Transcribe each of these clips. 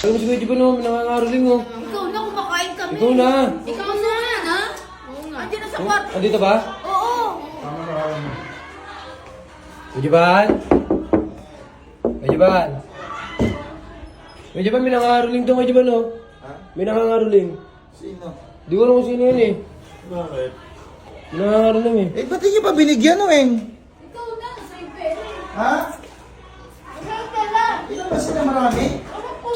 Ayun si Kuya Jibon, nangangaroling oh. Ikaw na, kumakain kami. Ikaw na. Ikaw na, ha? Oo nga. Andiyan na sa kwarto. Andito ba? Oo. Kuya Jibon? Kuya Jibon? Kuya Jibon, may nangangaroling to Kuya Jibon oh. Ha? May nangangaroling. Sino? Di ko alam kung sino yun eh. Bakit? May nangangaroling eh. Eh, ba't hindi pa binigyan, Weng? Ikaw na, sa pera. Ha? Sa pera. Ilan ba sila marami? Ano po?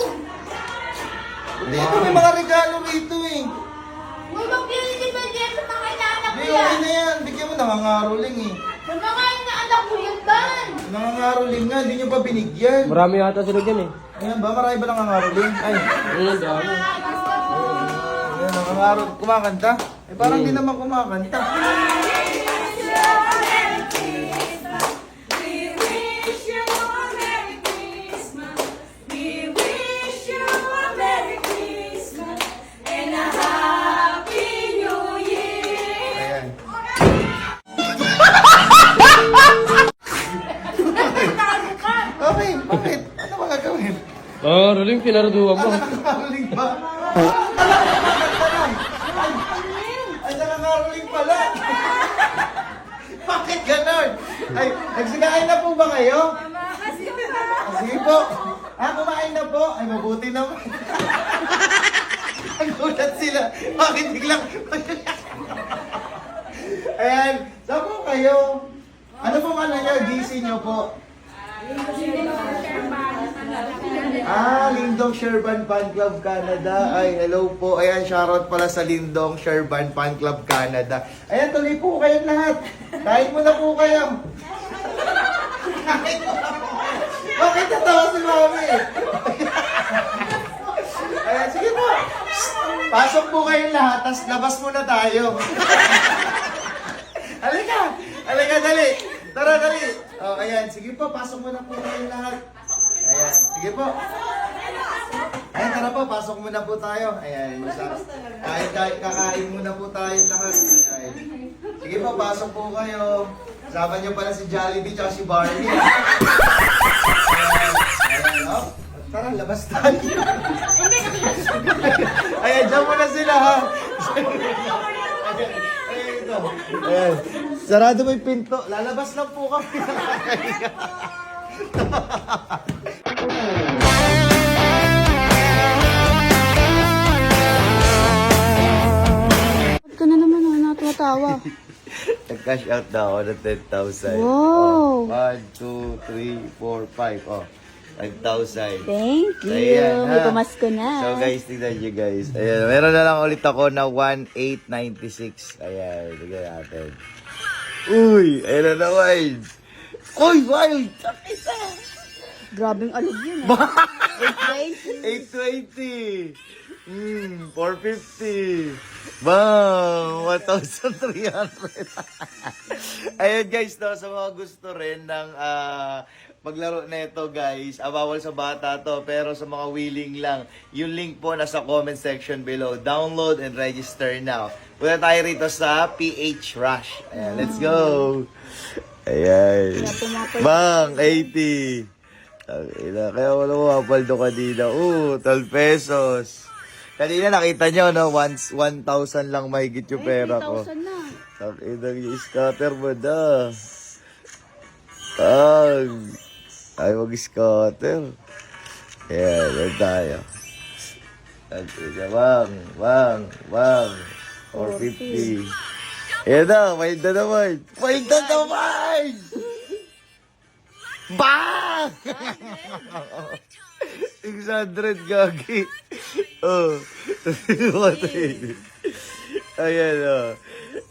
Hindi, ito may mga regalo rito eh. Uy, magbili ni Belier sa mga inaanak ko Hindi, yan. okay na yan. Bigyan mo, nangangaroling eh. Nangangain na anak ko yan, ban. Nangangaroling nga, hindi nyo pa binigyan. Marami yata sila dyan eh. Ayan ba? Marami ba nangangaroling? Ay, Ayun, dami. ayan, nangangarol. Kumakanta? Eh, parang di naman kumakanta. Ayan. Okay, bakit? Ano ba gagawin? Nangangaroling, pinaraduhan mo. Nangangaroling ba? Ay, nangangaroling pala. Bakit ganon? Ay, nagsikain na po ba kayo? Sige po. Kumain na po. Ay, mabuti naman. Ang gulat sila. Bakit biglang... Ayan, saan po kayo? Ano pong ano nyo? GC nyo po? Lindong Sherban Fan Club Canada. Ay, hello po. Ayan, shoutout pala sa Lindong Sherban Fan Club Canada. Ayan, tuloy po kayong lahat. Kain mo na po kayo. Kain mo na po. Bakit natawa si Mami? Ayan, sige po. Pasok po kayong lahat, tas labas muna tayo. Halika! Halika, dali! Tara, dali! Oh, ayan, sige po, pasok muna po kayong lahat. Ayan, sige po. Ayan, tara po, pasok muna po tayo. Ayan, kakain muna po tayo lahat. Ayan. Sige po, pasok po kayo. Kasama niyo pala si Jollibee at si Barney. Ayan, ayan, oh. Tara, labas tayo. Ayan, dyan muna sila ha. Ayan, ito. Ayan. Sarado mo yung pinto. Lalabas lang po kami. Ba't ka na naman natatawa? Nag-cash out na ako ng 10,000. Wow. 1, 2, 3, 4, 5. Oh, 5,000. Thank you. Ayan, May ha. pamasko na. So guys, tignan nyo guys. Ayan, meron na lang ulit ako na 1,896. Ayan, tignan natin. Uy, ayan na naman. Uy, wild! Sakit na! Grabing alog yun. 820. 450. Bang! 1,300. Ayun guys, no, sa mga gusto rin ng paglaro na ito guys, bawal sa bata to, pero sa mga willing lang, yung link po nasa comment section below. Download and register now. Punta tayo rito sa PH Rush. Ayan, let's go! Ayan. Bang! 80. Kaya wala mo mapaldo kanina. 12 pesos. Kanina nakita nyo, no? 1,000 lang mahigit yung pera ko. 3,000 na. Takidang yung scatter mo na. Ay, mag-scatter. Ayan, yan tayo. Bang. 450. Ayan na, wild na naman. Wild na naman! Bang! 600 gagi. Oh. Ayan, oh.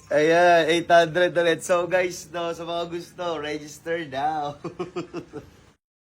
Ayan, 800 ulit. So guys, no, sa mga gusto, register now.